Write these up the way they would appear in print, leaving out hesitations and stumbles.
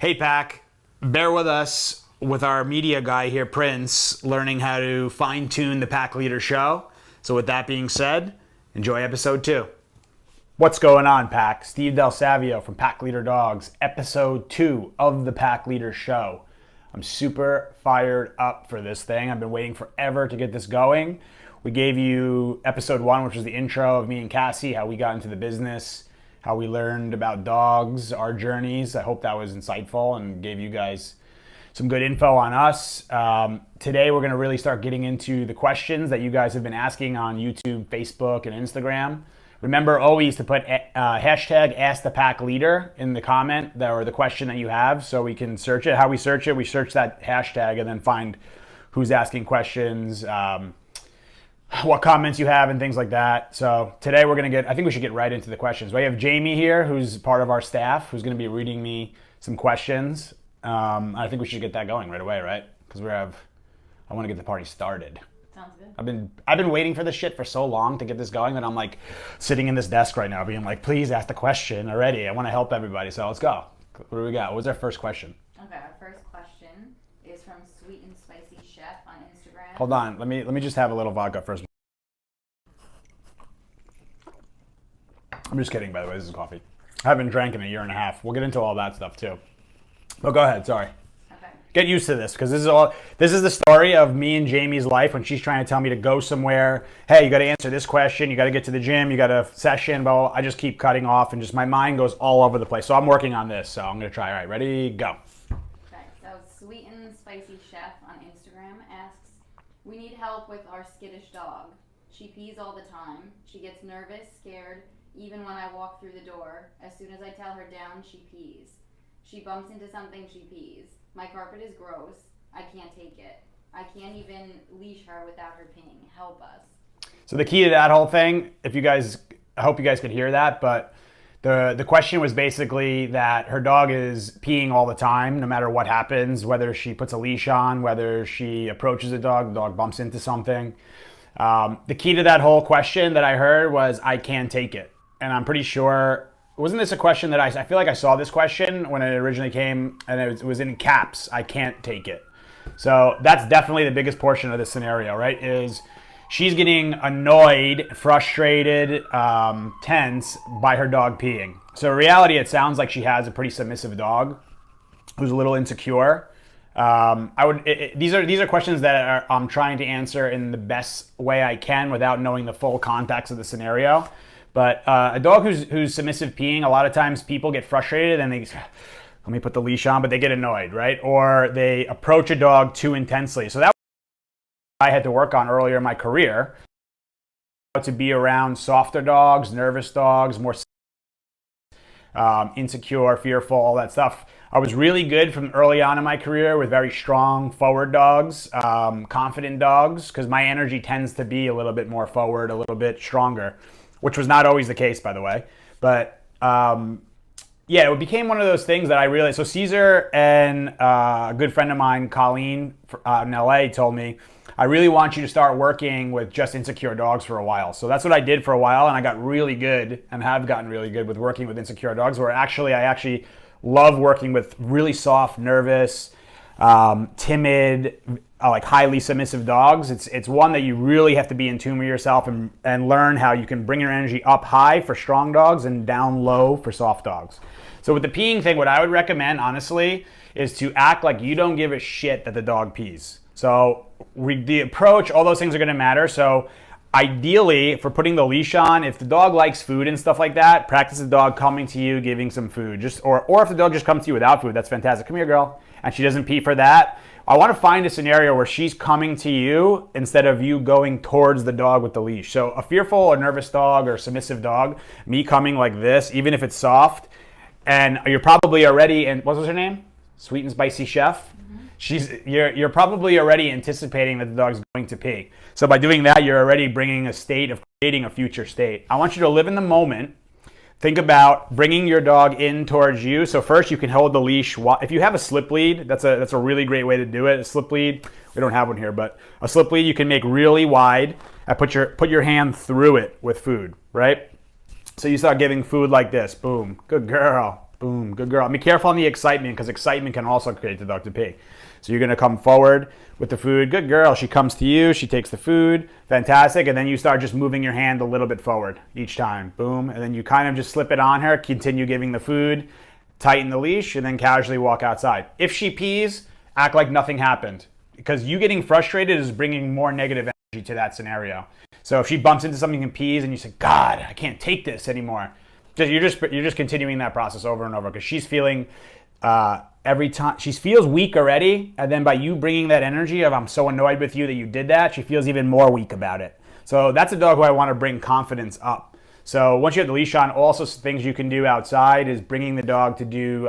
Hey, Pack. Bear with us with our media guy here, Prince, learning how to fine-tune the Pack Leader show. So with that being said, enjoy episode 2. What's going on, Pack? Steve Del Savio from Pack Leader Dogs, episode 2 of the Pack Leader show. I'm super fired up for this thing. I've been waiting forever to get this going. We gave you episode 1, which was the intro of me and Cassie, how we got into the business, how we learned about dogs, our journeys. I hope that was insightful and gave you guys some good info on us. Today, we're going to really start getting into the questions that you guys have been asking on YouTube, Facebook, and Instagram. Remember always to put hashtag #AskThePackLeader in the comment or the question that you have so we can search it. How we search it, we search that hashtag and then find who's asking questions, what comments you have and things like that. So today I think we should get right into the questions. We have Jamie here, who's part of our staff, who's going to be reading me some questions. I think we should get that going right away, right? Because I want to get the party started. Sounds good. I've been waiting for this shit for so long to get this going that I'm like sitting in this desk right now being like, please ask the question already. I want to help everybody. So let's go. What do we got? What was our first question? Okay, our first question is from Sweet and Spicy Chef on Instagram. Hold on. Let me just have a little vodka first. I'm just kidding, by the way. This is coffee. I haven't drank in a year and a half. We'll get into all that stuff too. But go ahead. Sorry. Okay. Get used to this because this is the story of me and Jamie's life when she's trying to tell me to go somewhere. Hey, you got to answer this question. You got to get to the gym. You got a session. But I just keep cutting off and just my mind goes all over the place. So I'm working on this. So I'm going to try. All right. Ready? Go. Okay. So Sweet and Spicy Chef on Instagram asks, we need help with our skittish dog. She pees all the time. She gets nervous, scared, even when I walk through the door. As soon as I tell her down, she pees. She bumps into something, she pees. My carpet is gross. I can't take it. I can't even leash her without her peeing. Help us. So the key to that whole thing, I hope you guys could hear that, but the question was basically that her dog is peeing all the time, no matter what happens, whether she puts a leash on, whether she approaches the dog bumps into something. The key to that whole question that I heard was, I can't take it. And I'm pretty sure, wasn't this a question that I feel like I saw this question when it originally came and it was in caps, I can't take it. So that's definitely the biggest portion of this scenario, right? Is she's getting annoyed, frustrated, tense by her dog peeing. So in reality, it sounds like she has a pretty submissive dog who's a little insecure. These are questions that I'm trying to answer in the best way I can without knowing the full context of the scenario. But a dog who's submissive peeing, a lot of times people get frustrated and let me put the leash on, but they get annoyed, right? Or they approach a dog too intensely. So that I had to work on earlier in my career, to be around softer dogs, nervous dogs, more insecure, fearful, all that stuff. I was really good from early on in my career with very strong forward dogs, confident dogs, because my energy tends to be a little bit more forward, a little bit stronger, which was not always the case, by the way. But yeah, it became one of those things that I realized. So Caesar and a good friend of mine, Colleen, in LA, told me, I really want you to start working with just insecure dogs for a while. So that's what I did for a while, and I got really good and have gotten really good with working with insecure dogs, where I actually love working with really soft, nervous, timid, like highly submissive dogs. It's one that you really have to be in tune with yourself and learn how you can bring your energy up high for strong dogs and down low for soft dogs. So with the peeing thing, what I would recommend, honestly, is to act like you don't give a shit that the dog pees. So the approach, all those things are going to matter. So ideally, for putting the leash on, if the dog likes food and stuff like that, practice the dog coming to you, giving some food. Or if the dog just comes to you without food, that's fantastic. Come here, girl. And she doesn't pee for that. I want to find a scenario where she's coming to you instead of you going towards the dog with the leash. So a fearful or nervous dog or submissive dog, me coming like this, even if it's soft, and you're probably already, and what was her name? Sweet and Spicy Chef. You're probably already anticipating that the dog's going to pee. So by doing that, you're already bringing a state of creating a future state. I want you to live in the moment. Think about bringing your dog in towards you. So first, you can hold the leash. If you have a slip lead, that's a really great way to do it. A slip lead, we don't have one here, but a slip lead you can make really wide and put your hand through it with food, right? So you start giving food like this. Boom. Good girl. Boom, good girl. And be careful on the excitement, because excitement can also create the dog to pee. So you're gonna come forward with the food. Good girl. She comes to you. She takes the food. Fantastic. And then you start just moving your hand a little bit forward each time. Boom. And then you kind of just slip it on her. Continue giving the food. Tighten the leash, and then casually walk outside. If she pees, act like nothing happened, because you getting frustrated is bringing more negative energy to that scenario. So if she bumps into something and pees, and you say, "God, I can't take this anymore," you're just continuing that process over and over, because she's feeling every time she feels weak already, and then by you bringing that energy of "I'm so annoyed with you that you did that," she feels even more weak about it. So that's a dog who I want to bring confidence up. So once you have the leash on, also things you can do outside is bringing the dog to do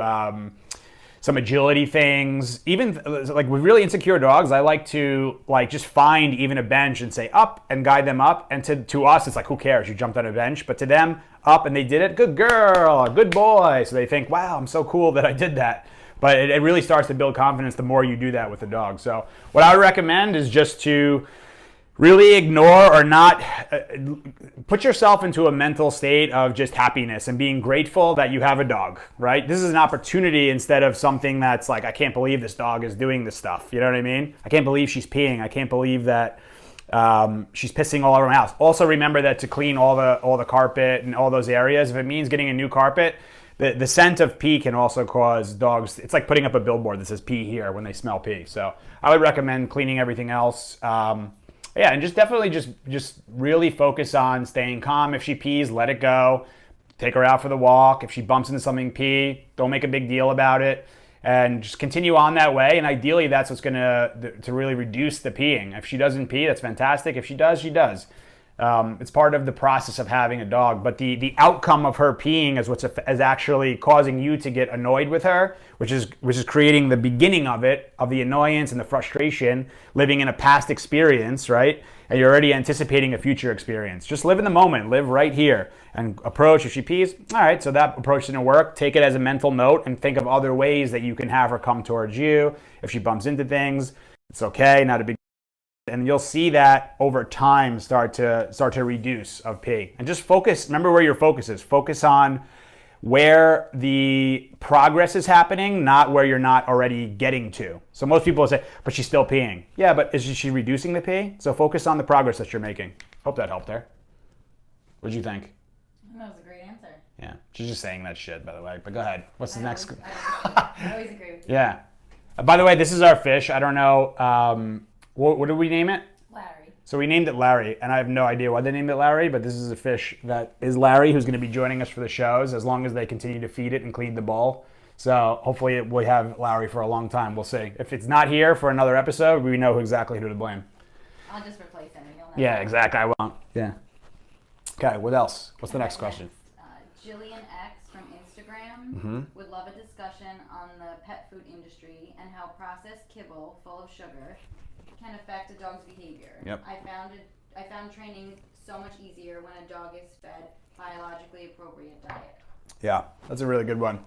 some agility things. Even like with really insecure dogs, I like to just find even a bench and say up and guide them up. And to us, it's like, who cares? You jumped on a bench. But to them, up and they did it. Good girl, good boy. So they think, wow, I'm so cool that I did that. But it really starts to build confidence the more you do that with the dog. So what I would recommend is just to really ignore or not put yourself into a mental state of just happiness and being grateful that you have a dog, right? This is an opportunity instead of something that's like, I can't believe this dog is doing this stuff. You know what I mean? I can't believe she's peeing. I can't believe that she's pissing all over my house. Also remember that to clean all the carpet and all those areas, if it means getting a new carpet, the scent of pee can also cause dogs, it's like putting up a billboard that says pee here when they smell pee. So I would recommend cleaning everything else. Yeah, and just definitely just really focus on staying calm. If she pees, let it go. Take her out for the walk. If she bumps into something, pee. Don't make a big deal about it. And just continue on that way. And ideally, that's what's going to really reduce the peeing. If she doesn't pee, that's fantastic. If she does, she does. It's part of the process of having a dog. But the outcome of her peeing is actually causing you to get annoyed with her, which is creating the beginning of it, of the annoyance and the frustration, living in a past experience, right? And you're already anticipating a future experience. Just live in the moment, live right here, and approach. If she pees, all right, so that approach didn't work. Take it as a mental note and think of other ways that you can have her come towards you. If she bumps into things, it's okay, not a big. And you'll see that over time start to reduce of pee. And just focus, remember where your focus is. Focus on where the progress is happening, not where you're not already getting to. So most people will say, but she's still peeing. Yeah, but is she reducing the pee? So focus on the progress that you're making. Hope that helped there. What did you think? That was a great answer. Yeah, she's just saying that shit, by the way. But go ahead. What's the next? I always agree with you. Yeah. By the way, this is our fish. I don't know. What did we name it? Larry. So we named it Larry, and I have no idea why they named it Larry, but this is a fish that is Larry, who's going to be joining us for the shows as long as they continue to feed it and clean the bowl. So hopefully we'll have Larry for a long time. We'll see. If it's not here for another episode, we know exactly who to blame. I'll just replace him. Yeah, exactly. I won't. Yeah. Okay, what else? What's the next question? Jillian X from Instagram would love a discussion on the pet food industry and how processed kibble full of sugar can affect a dog's behavior. Yep. I found training so much easier when a dog is fed biologically appropriate diet. Yeah, that's a really good one.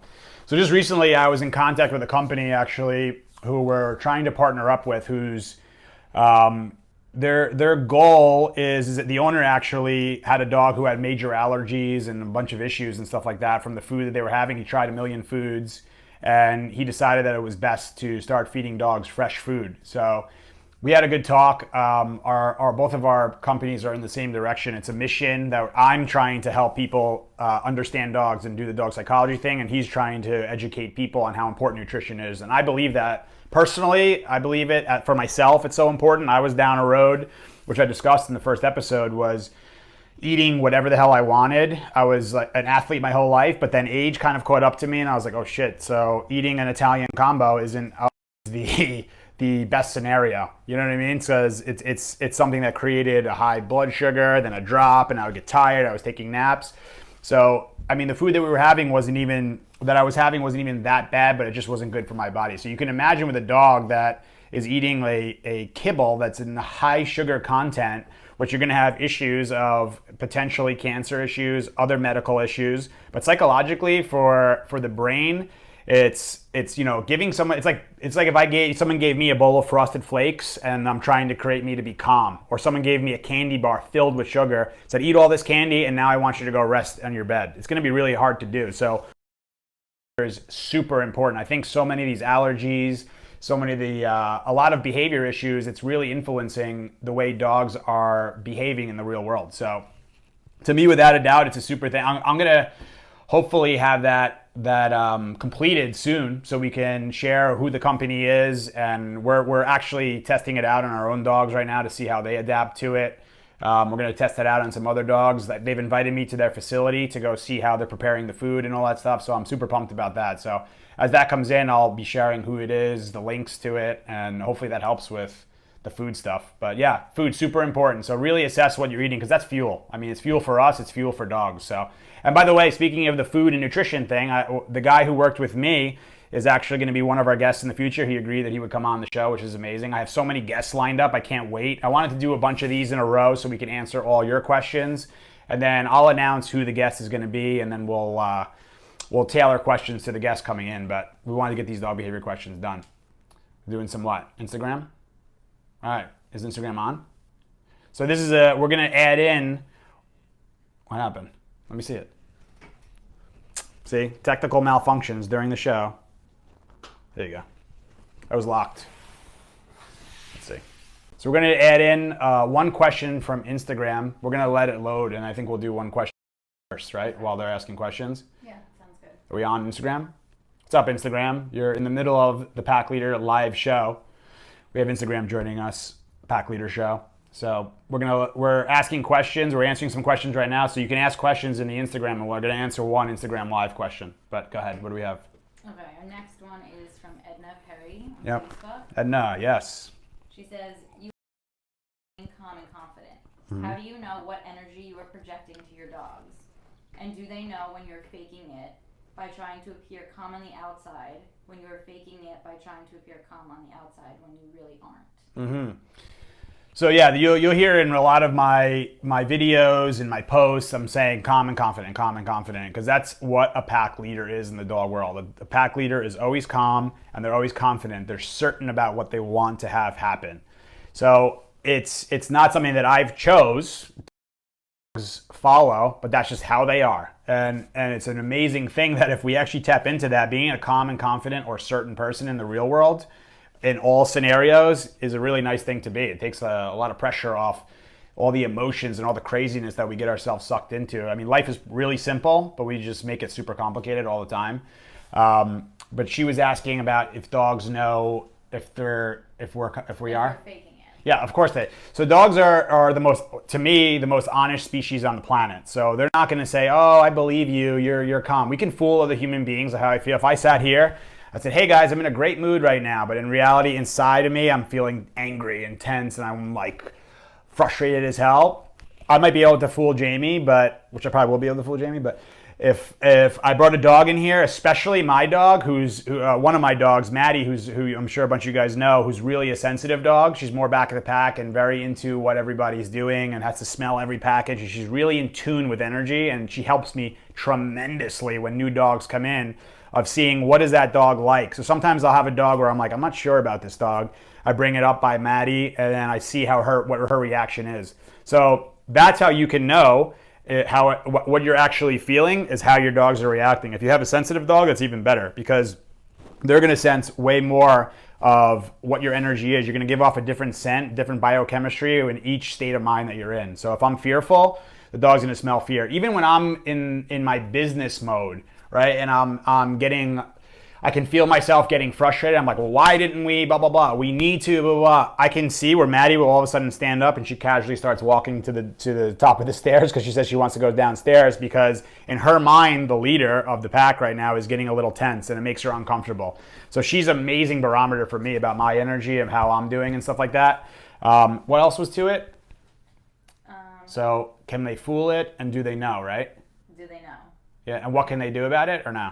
So just recently I was in contact with a company actually who we're trying to partner up with, who's their goal is that the owner actually had a dog who had major allergies and a bunch of issues and stuff like that from the food that they were having. He tried a million foods and he decided that it was best to start feeding dogs fresh food. So we had a good talk. Both of our companies are in the same direction. It's a mission that I'm trying to help people understand dogs and do the dog psychology thing, and he's trying to educate people on how important nutrition is. And I believe that personally. I believe it for myself. It's so important. I was down a road, which I discussed in the first episode, was eating whatever the hell I wanted. I was like an athlete my whole life, but then age kind of caught up to me, and I was like, oh shit. So eating an Italian combo isn't the best scenario, you know what I mean? Because it's something that created a high blood sugar, then a drop, and I would get tired. I was taking naps. So I mean, the food that I was having wasn't even that bad, but it just wasn't good for my body. So you can imagine with a dog that is eating a kibble that's in high sugar content, which you're going to have issues of potentially cancer issues, other medical issues, but psychologically for the brain. It's giving someone, it's like if someone gave me a bowl of Frosted Flakes and I'm trying to create me to be calm, or someone gave me a candy bar filled with sugar, said eat all this candy and now I want you to go rest on your bed. It's going to be really hard to do. So is super important. I think so many of these allergies, so many of the, a lot of behavior issues, it's really influencing the way dogs are behaving in the real world. So to me, without a doubt, it's a super thing. I'm going to hopefully have that completed soon so we can share who the company is, and we're actually testing it out on our own dogs right now to see how they adapt to it. We're going to test it out on some other dogs. They've invited me to their facility to go see how they're preparing the food and all that stuff, so I'm super pumped about that. So as that comes in, I'll be sharing who it is, the links to it, and hopefully that helps with the food stuff. But yeah, food super important. So really assess what you're eating, because that's fuel. I mean, it's fuel for us, it's fuel for dogs. So, and by the way, speaking of the food and nutrition thing, the guy who worked with me is actually going to be one of our guests in the future. He agreed that he would come on the show, which is amazing. I have so many guests lined up. I can't wait. I wanted to do a bunch of these in a row so we can answer all your questions. And then I'll announce who the guest is going to be, and then we'll tailor questions to the guests coming in. But we wanted to get these dog behavior questions done. Doing some what? Instagram? All right. Is Instagram on? So this is we're going to add in, what happened? Let me see it. See, technical malfunctions during the show. There you go. That was locked. Let's see. So we're going to add in one question from Instagram. We're going to let it load, and I think we'll do one question first, right? While they're asking questions. Yeah, sounds good. Are we on Instagram? What's up, Instagram? You're in the middle of the Pack Leader live show. We have Instagram joining us, Pack Leader show. So we're asking questions. We're answering some questions right now. So you can ask questions in the Instagram, and we're going to answer one Instagram live question. But go ahead. What do we have? Okay, our next one is from Edna Perry on Yep. Facebook. Edna, yes. She says, you are calm and confident. Mm-hmm. How do you know what energy you are projecting to your dogs? And do they know when you're faking it by trying to appear calm on the outside, when you're faking it by trying to appear calm on the outside when you really aren't? Mm-hmm. So yeah, you'll hear in a lot of my videos and my posts, I'm saying calm and confident, because that's what a pack leader is in the dog world. A pack leader is always calm, and they're always confident. They're certain about what they want to have happen. So it's not something that I've chose to follow, but that's just how they are. And it's an amazing thing that if we actually tap into that, being a calm and confident or certain person in the real world, in all scenarios, is a really nice thing to be. It takes a lot of pressure off all the emotions and all the craziness that we get ourselves sucked into. I mean, life is really simple, but we just make it super complicated all the time. But she was asking about if dogs know if we are Faking it. Yeah, of course they. So dogs are the most, to me, the most honest species on the planet. So they're not going to say, "Oh, I believe you. You're calm." We can fool other human beings how I feel. If I sat here, I said, "Hey guys, I'm in a great mood right now," but in reality, inside of me, I'm feeling angry and tense, and I'm like frustrated as hell. I might be able to fool Jamie, which I probably will be able to fool Jamie, but if I brought a dog in here, especially my dog, one of my dogs, Maddie, who I'm sure a bunch of you guys know, who's really a sensitive dog. She's more back of the pack and very into what everybody's doing and has to smell every package. And she's really in tune with energy, and she helps me tremendously when new dogs come in, of seeing what is that dog like. So sometimes I'll have a dog where I'm like, I'm not sure about this dog. I bring it up by Maddie, and then I see what her reaction is. So that's how you can know what you're actually feeling is how your dogs are reacting. If you have a sensitive dog, it's even better, because they're going to sense way more of what your energy is. You're going to give off a different scent, different biochemistry in each state of mind that you're in. So if I'm fearful, the dog's going to smell fear. Even when I'm in my business mode, right, and I can feel myself getting frustrated. I'm like, well, why didn't we, blah, blah, blah. We need to, blah, blah, blah. I can see where Maddie will all of a sudden stand up, and she casually starts walking to the top of the stairs because she says she wants to go downstairs, because in her mind, the leader of the pack right now is getting a little tense, and it makes her uncomfortable. So she's an amazing barometer for me about my energy and how I'm doing and stuff like that. What else was to it? So can they fool it, and do they know, right? Do they know? Yeah, and what can they do about it or no?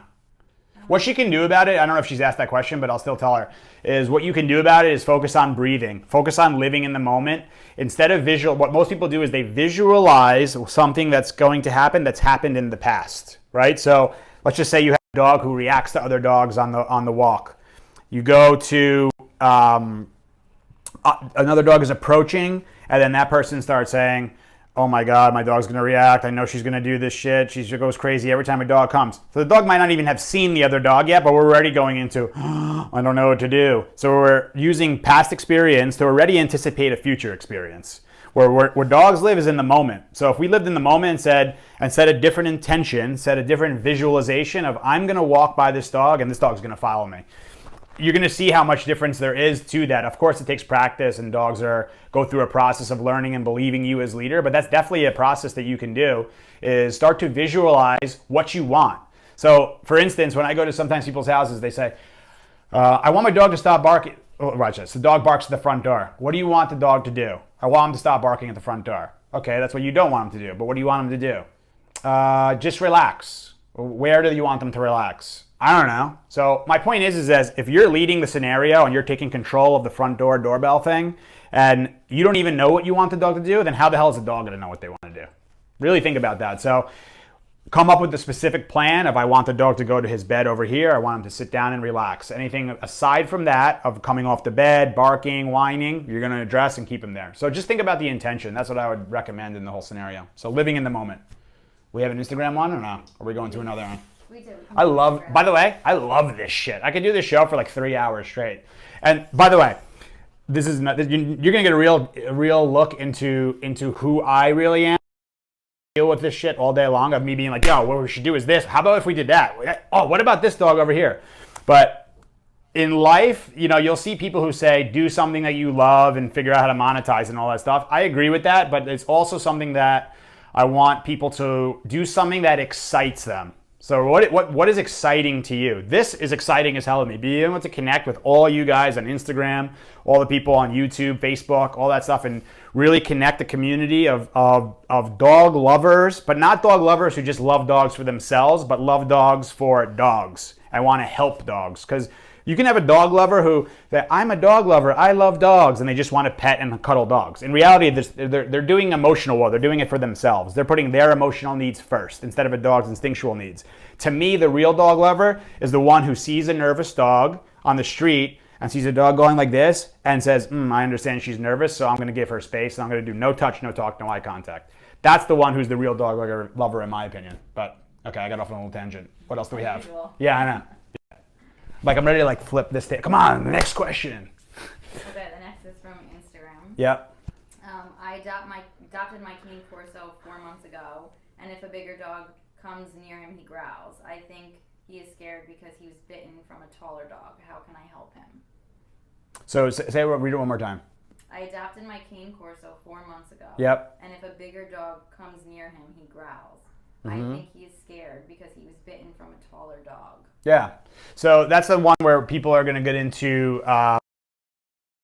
What she can do about it, I don't know if she's asked that question, but I'll still tell her, is what you can do about it is focus on breathing. Focus on living in the moment. Instead of what most people do is they visualize something that's going to happen that's happened in the past, right? So let's just say you have a dog who reacts to other dogs on the walk. You go to, another dog is approaching, and then that person starts saying, oh my God, my dog's gonna react. I know she's gonna do this shit. She goes crazy every time a dog comes. So the dog might not even have seen the other dog yet, but we're already going into, I don't know what to do. So we're using past experience to already anticipate a future experience. Where dogs live is in the moment. So if we lived in the moment and set a different intention, set a different visualization of, I'm gonna walk by this dog and this dog's gonna follow me, you're going to see how much difference there is to that. Of course, it takes practice, and dogs go through a process of learning and believing you as leader, but that's definitely a process that you can do, is start to visualize what you want. So, for instance, when I go to sometimes people's houses, they say, I want my dog to stop barking. Oh, right, so the dog barks at the front door. What do you want the dog to do? I want him to stop barking at the front door. Okay, that's what you don't want him to do, but what do you want him to do? Just relax. Where do you want them to relax? I don't know. So my point is as if you're leading the scenario and you're taking control of the front door doorbell thing and you don't even know what you want the dog to do, then how the hell is the dog going to know what they want to do? Really think about that. So come up with the specific plan of, I want the dog to go to his bed over here. I want him to sit down and relax. Anything aside from that of coming off the bed, barking, whining, you're going to address and keep him there. So just think about the intention. That's what I would recommend in the whole scenario. So living in the moment. We have an Instagram one or no? Are we going to another one? We do. By the way, I love this shit. I could do this show for like 3 hours straight. And by the way, this is not, you're gonna get a real look into who I really am. Deal with this shit all day long of me being like, yo, what we should do is this. How about if we did that? Oh, what about this dog over here? But in life, you'll see people who say, do something that you love and figure out how to monetize and all that stuff. I agree with that, but it's also something that I want people to do, something that excites them. So what is exciting to you? This is exciting as hell to me. Being able to connect with all you guys on Instagram, all the people on YouTube, Facebook, all that stuff, and really connect the community of dog lovers, but not dog lovers who just love dogs for themselves, but love dogs for dogs and want to help dogs. Because you can have a dog lover who, I'm a dog lover, I love dogs, and they just want to pet and cuddle dogs. In reality, they're doing emotional war. They're doing it for themselves. They're putting their emotional needs first instead of a dog's instinctual needs. To me, the real dog lover is the one who sees a nervous dog on the street and sees a dog going like this and says, I understand she's nervous, so I'm going to give her space, and I'm going to do no touch, no talk, no eye contact. That's the one who's the real dog lover in my opinion. But, okay, I got off on a little tangent. What else do we have? Yeah, I know. Like, I'm ready to flip this thing. Come on, the next question. Okay, the next is from Instagram. Yep. I adopted my Cane Corso 4 months ago, and if a bigger dog comes near him, he growls. I think he is scared because he was bitten from a taller dog. How can I help him? So read it one more time. I adopted my Cane Corso 4 months ago. Yep. And if a bigger dog comes near him, he growls. I think he is scared because he was bitten from a taller dog. Yeah. So that's the one where people are going to get into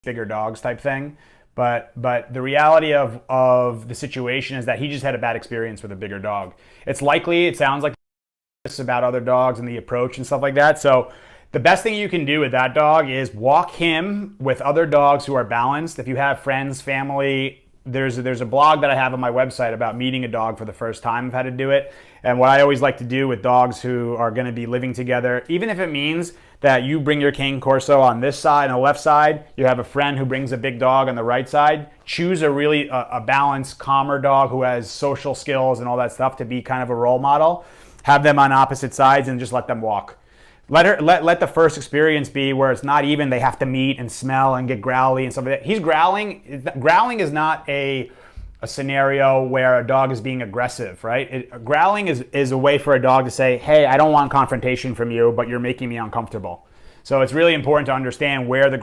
bigger dogs type thing. But the reality of the situation is that he just had a bad experience with a bigger dog. It sounds like this about other dogs and the approach and stuff like that. So the best thing you can do with that dog is walk him with other dogs who are balanced. If you have friends, family, there's a blog that I have on my website about meeting a dog for the first time of how to do it. And what I always like to do with dogs who are going to be living together, even if it means that you bring your Cane Corso on this side, on the left side, you have a friend who brings a big dog on the right side, choose a balanced, calmer dog who has social skills and all that stuff to be kind of a role model. Have them on opposite sides and just let them walk. Let the first experience be where it's not even they have to meet and smell and get growly and stuff like that. He's growling. Growling is not a scenario where a dog is being aggressive, right? Growling is a way for a dog to say, hey, I don't want confrontation from you, but you're making me uncomfortable. So it's really important to understand where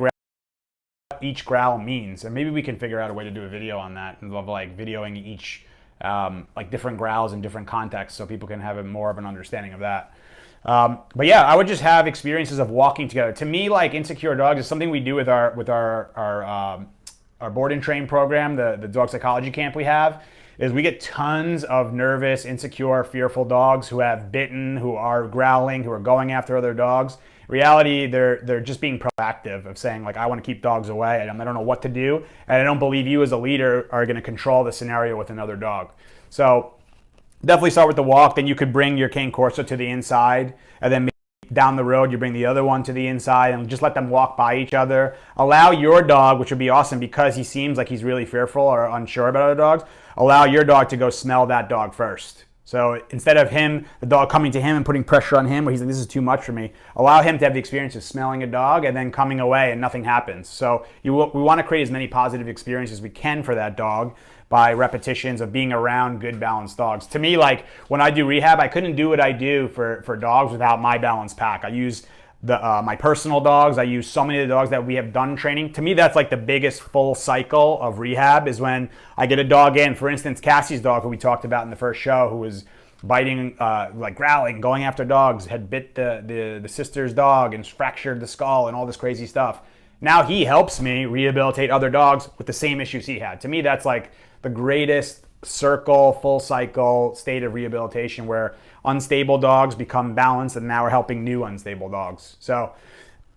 each growl means. And maybe we can figure out a way to do a video on that and of videoing each different growls in different contexts so people can have more of an understanding of that. But yeah, I would just have experiences of walking together. To me, Insecure Dogs is something we do with our board and train program, the dog psychology camp we have, is we get tons of nervous, insecure, fearful dogs who have bitten, who are growling, who are going after other dogs. In reality, they're just being proactive of saying, I want to keep dogs away, and I don't know what to do, and I don't believe you as a leader are going to control the scenario with another dog. So definitely start with the walk. Then you could bring your Cane Corso to the inside and then down the road, you bring the other one to the inside and just let them walk by each other. Allow your dog, which would be awesome because he seems like he's really fearful or unsure about other dogs, allow your dog to go smell that dog first. So instead of the dog coming to him and putting pressure on him where he's like, this is too much for me, allow him to have the experience of smelling a dog and then coming away and nothing happens. So we want to create as many positive experiences as we can for that dog by repetitions of being around good balanced dogs. To me, like when I do rehab, I couldn't do what I do for dogs without my balanced pack. I use my personal dogs. I use so many of the dogs that we have done training. To me, that's like the biggest full cycle of rehab is when I get a dog in. For instance, Cassie's dog, who we talked about in the first show, who was biting, like growling, going after dogs, had bit the sister's dog and fractured the skull and all this crazy stuff. Now he helps me rehabilitate other dogs with the same issues he had. To me, that's like the greatest circle, full cycle state of rehabilitation where unstable dogs become balanced and now we're helping new unstable dogs. So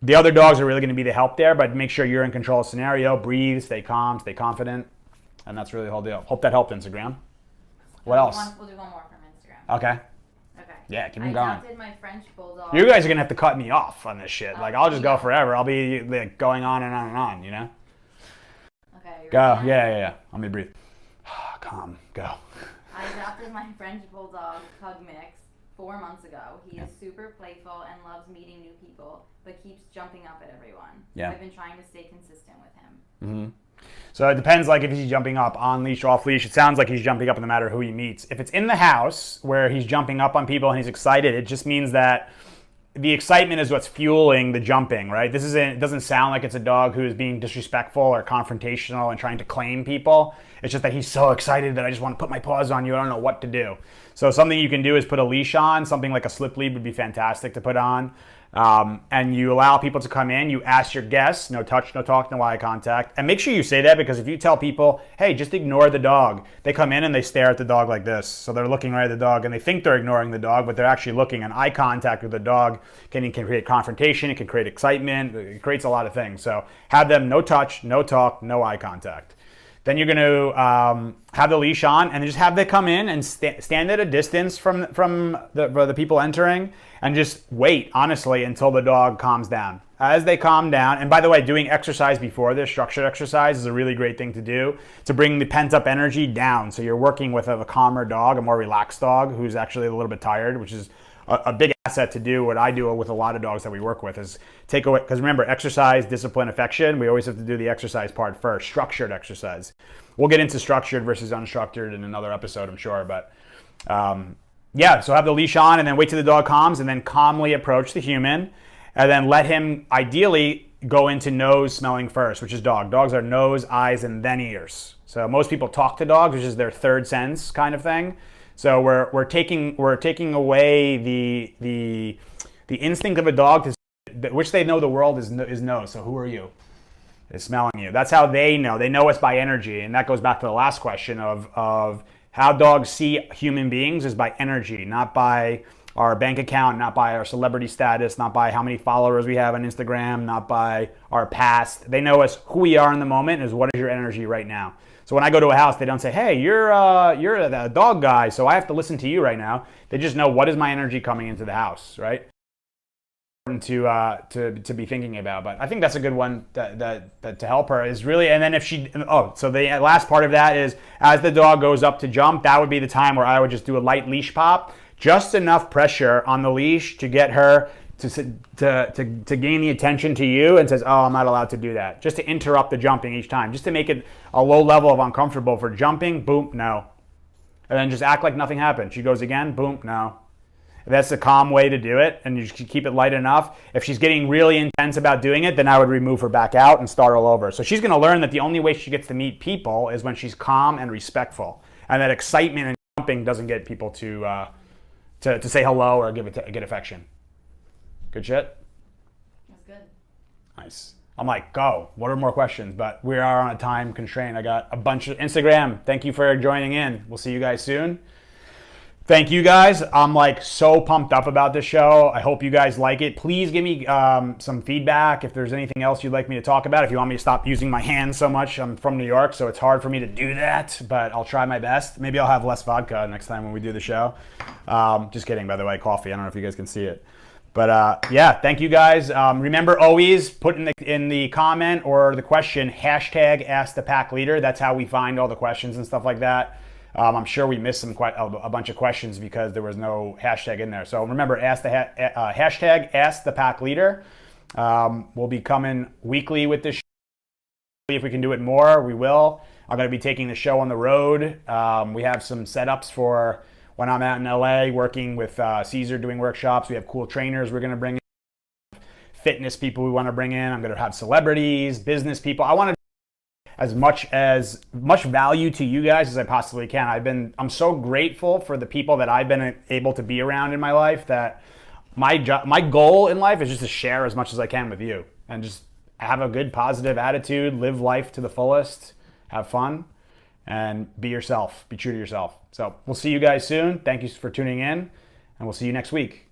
the other dogs are really going to be the help there, but make sure you're in control of the scenario, breathe, stay calm, stay confident, and that's really the whole deal. Hope that helped, Instagram. What else? We'll do one more from Instagram. Okay. Okay. Yeah, keep them going. I adopted my French bulldog. You guys are going to have to cut me off on this shit. Like, I'll just go forever. I'll be like going on and on and on, you know? Okay. Go. Yeah. Let me breathe. Calm. Go. I adopted my French bulldog, Pug Mix, 4 months ago. He is super playful and loves meeting new people, but keeps jumping up at everyone. Yeah. I've been trying to stay consistent with him. Mm-hmm. So it depends, like if he's jumping up on leash or off leash. It sounds like he's jumping up no matter who he meets. If it's in the house where he's jumping up on people and he's excited, it just means that the excitement is what's fueling the jumping, right? It doesn't sound like it's a dog who is being disrespectful or confrontational and trying to claim people. It's just that he's so excited that I just want to put my paws on you. I don't know what to do. So something you can do is put a leash on. Something like a slip lead would be fantastic to put on. And you allow people to come in. You ask your guests, no touch, no talk, no eye contact. And make sure you say that because if you tell people, hey, just ignore the dog, they come in and they stare at the dog like this. So they're looking right at the dog and they think they're ignoring the dog, but they're actually looking. And eye contact with the dog can create confrontation. It can create excitement. It creates a lot of things. So have them no touch, no talk, no eye contact. Then you're going to have the leash on and just have them come in and stand at a distance from the people entering and just wait, honestly, until the dog calms down. As they calm down, and by the way, doing exercise before this, structured exercise, is a really great thing to do to bring the pent-up energy down. So you're working with a calmer dog, a more relaxed dog who's actually a little bit tired, which is a big asset to do. What I do with a lot of dogs that we work with is take away, because remember, exercise, discipline, affection, we always have to do the exercise part first, structured exercise. We'll get into structured versus unstructured in another episode, I'm sure, but yeah, so have the leash on and then wait till the dog calms and then calmly approach the human and then let him ideally go into nose smelling first, which is dog. Dogs are nose, eyes, and then ears. So most people talk to dogs, which is their third sense kind of thing. So we're taking away the instinct of a dog to which they know the world is nose. So who are you? Is smelling you. That's how they know. They know us by energy, and that goes back to the last question of how dogs see human beings is by energy, not by our bank account, not by our celebrity status, not by how many followers we have on Instagram, not by our past. They know us who we are in the moment is what is your energy right now. So when I go to a house, they don't say, hey, you're the dog guy, so I have to listen to you right now. They just know what is my energy coming into the house, right? To be thinking about. But I think that's a good one that to help her is really, and then if she, so the last part of that is as the dog goes up to jump, that would be the time where I would just do a light leash pop, just enough pressure on the leash to get her to gain the attention to you and says, oh, I'm not allowed to do that. Just to interrupt the jumping each time, just to make it a low level of uncomfortable for jumping, boom, no. And then just act like nothing happened. She goes again, boom, no. That's a calm way to do it, and you just keep it light enough. If she's getting really intense about doing it, then I would remove her back out and start all over. So she's going to learn that the only way she gets to meet people is when she's calm and respectful, and that excitement and jumping doesn't get people to say hello or get affection. Good shit? That's good. Nice. I'm like, go. What are more questions? But we are on a time constraint. I got a bunch of Instagram. Thank you for joining in. We'll see you guys soon. Thank you guys. I'm like so pumped up about this show. I hope you guys like it. Please give me some feedback if there's anything else you'd like me to talk about. If you want me to stop using my hands so much. I'm from New York, so it's hard for me to do that, but I'll try my best. Maybe I'll have less vodka next time when we do the show. Just kidding, by the way, coffee. I don't know if you guys can see it. But yeah, thank you guys. Remember, always put in the comment or the question hashtag Ask the Pack Leader. That's how we find all the questions and stuff like that. I'm sure we missed a bunch of questions because there was no hashtag in there. So remember, hashtag Ask the Pack Leader. We'll be coming weekly with this show. If we can do it more, we will. I'm going to be taking the show on the road. We have some setups for when I'm out in LA working with Caesar doing workshops. We have cool trainers we're going to bring in, fitness people we want to bring in. I'm going to have celebrities, business people. I want to as much value to you guys as I possibly can. I'm so grateful for the people that I've been able to be around in my life, that my goal in life is just to share as much as I can with you and just have a good positive attitude, live life to the fullest, have fun, and be yourself, be true to yourself. So we'll see you guys soon. Thank you for tuning in, and we'll see you next week.